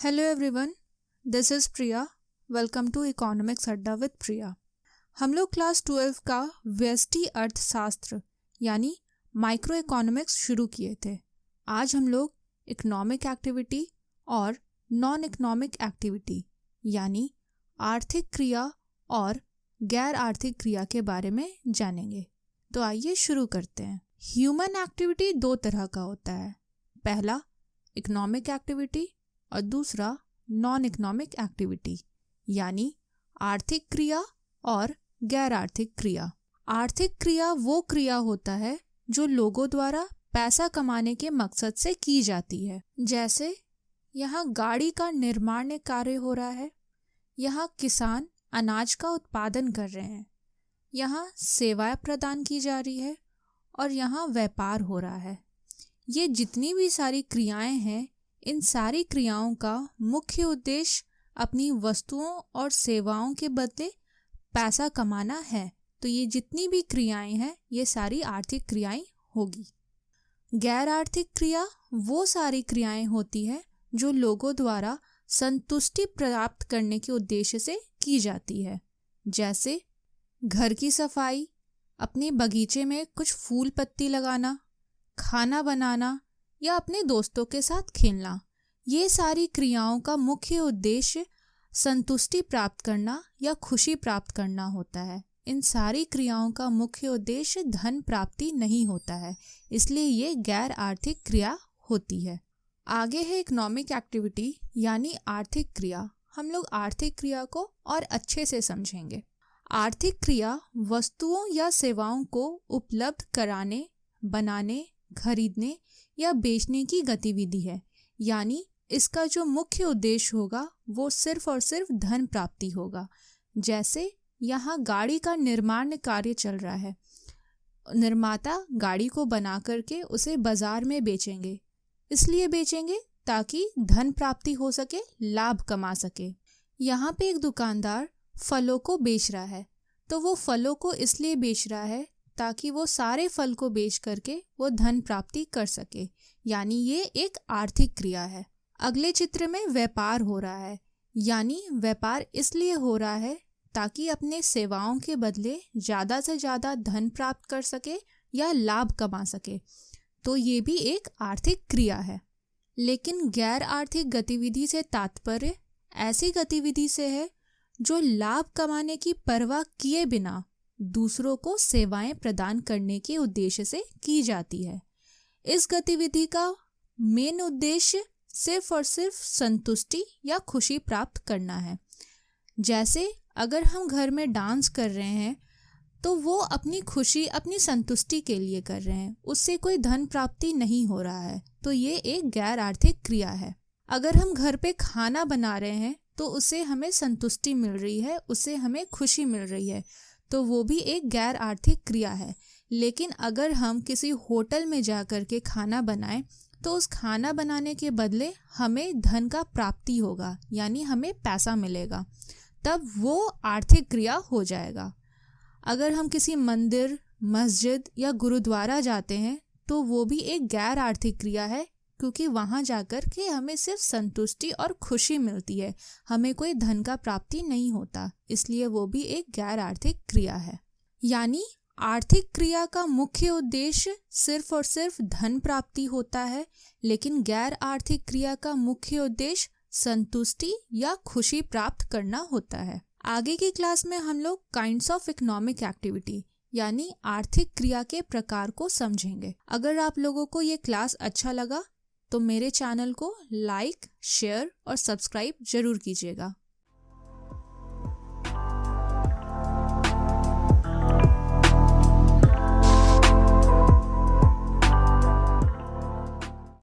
Hello everyone, this is Priya. Welcome to economics Adda with Priya. हम लोग class 12 का व्यष्टि अर्थशास्त्र यानी माइक्रो इकोनॉमिक्स शुरू किए थे। आज हम लोग इकोनॉमिक एक्टिविटी और नॉन इकोनॉमिक एक्टिविटी यानी आर्थिक क्रिया और गैर आर्थिक क्रिया के बारे में जानेंगे। तो आइए शुरू करते हैं। ह्यूमन एक्टिविटी दो तरह का होता है, पहला इकोनॉमिक एक्टिविटी और दूसरा नॉन इकोनॉमिक एक्टिविटी यानी आर्थिक क्रिया और गैर आर्थिक क्रिया। आर्थिक क्रिया वो क्रिया होता है जो लोगों द्वारा पैसा कमाने के मकसद से की जाती है। जैसे यहाँ गाड़ी का निर्माण कार्य हो रहा है, यहाँ किसान अनाज का उत्पादन कर रहे हैं, यहाँ सेवाएं प्रदान की जा रही है और यहाँ व्यापार हो रहा है। ये जितनी भी सारी क्रियाएं हैं, इन सारी क्रियाओं का मुख्य उद्देश्य अपनी वस्तुओं और सेवाओं के बदले पैसा कमाना है। तो ये जितनी भी क्रियाएं हैं, ये सारी आर्थिक क्रियाएं होगी। गैर आर्थिक क्रिया वो सारी क्रियाएं होती है जो लोगों द्वारा संतुष्टि प्राप्त करने के उद्देश्य से की जाती है। जैसे घर की सफाई, अपने बगीचे में कुछ फूल पत्ती लगाना, खाना बनाना या अपने दोस्तों के साथ खेलना। ये सारी क्रियाओं का मुख्य उद्देश्य संतुष्टि प्राप्त करना या खुशी प्राप्त करना होता है। इन सारी क्रियाओं का मुख्य उद्देश्य धन प्राप्ति नहीं होता है, इसलिए ये गैर आर्थिक क्रिया होती है। आगे है इकोनॉमिक एक्टिविटी यानी आर्थिक क्रिया। हम लोग आर्थिक क्रिया को और अच्छे से समझेंगे। आर्थिक क्रिया वस्तुओं या सेवाओं को उपलब्ध कराने, बनाने, खरीदने या बेचने की गतिविधि है। यानी इसका जो मुख्य उद्देश्य होगा वो सिर्फ और सिर्फ धन प्राप्ति होगा। जैसे यहाँ गाड़ी का निर्माण कार्य चल रहा है, निर्माता गाड़ी को बना करके उसे बाजार में बेचेंगे, इसलिए बेचेंगे ताकि धन प्राप्ति हो सके, लाभ कमा सके। यहाँ पे एक दुकानदार फलों को बेच रहा है, तो वो फलों को इसलिए बेच रहा है ताकि वो सारे फल को बेच करके वो धन प्राप्ति कर सके, यानी ये एक आर्थिक क्रिया है। अगले चित्र में व्यापार हो रहा है, यानी व्यापार इसलिए हो रहा है ताकि अपने सेवाओं के बदले ज़्यादा से ज़्यादा धन प्राप्त कर सके या लाभ कमा सके। तो ये भी एक आर्थिक क्रिया है। लेकिन गैर आर्थिक गतिविधि से तात्पर्य ऐसी गतिविधि से है जो लाभ कमाने की परवाह किए बिना दूसरों को सेवाएं प्रदान करने के उद्देश्य से की जाती है। इस गतिविधि का मेन उद्देश्य सिर्फ और सिर्फ संतुष्टि या खुशी प्राप्त करना है। जैसे अगर हम घर में डांस कर रहे हैं तो वो अपनी खुशी, अपनी संतुष्टि के लिए कर रहे हैं, उससे कोई धन प्राप्ति नहीं हो रहा है, तो ये एक गैर आर्थिक क्रिया है। अगर हम घर पे खाना बना रहे हैं तो उससे हमें संतुष्टि मिल रही है, उससे हमें खुशी मिल रही है, तो वो भी एक गैर आर्थिक क्रिया है। लेकिन अगर हम किसी होटल में जा कर के खाना बनाएं तो उस खाना बनाने के बदले हमें धन का प्राप्ति होगा, यानी हमें पैसा मिलेगा, तब वो आर्थिक क्रिया हो जाएगा। अगर हम किसी मंदिर, मस्जिद या गुरुद्वारा जाते हैं तो वो भी एक गैर आर्थिक क्रिया है, क्योंकि वहाँ जाकर के हमें सिर्फ संतुष्टि और खुशी मिलती है, हमें कोई धन का प्राप्ति नहीं होता, इसलिए वो भी एक गैर आर्थिक क्रिया है। यानी आर्थिक क्रिया का मुख्य उद्देश्य सिर्फ और सिर्फ धन प्राप्ति होता है, लेकिन गैर आर्थिक क्रिया का मुख्य उद्देश्य संतुष्टि या खुशी प्राप्त करना होता है। आगे की क्लास में हम लोग काइंड्स ऑफ इकोनॉमिक एक्टिविटी यानी आर्थिक क्रिया के प्रकार को समझेंगे। अगर आप लोगों को ये क्लास अच्छा लगा तो मेरे चैनल को लाइक, शेयर और सब्सक्राइब जरूर कीजिएगा।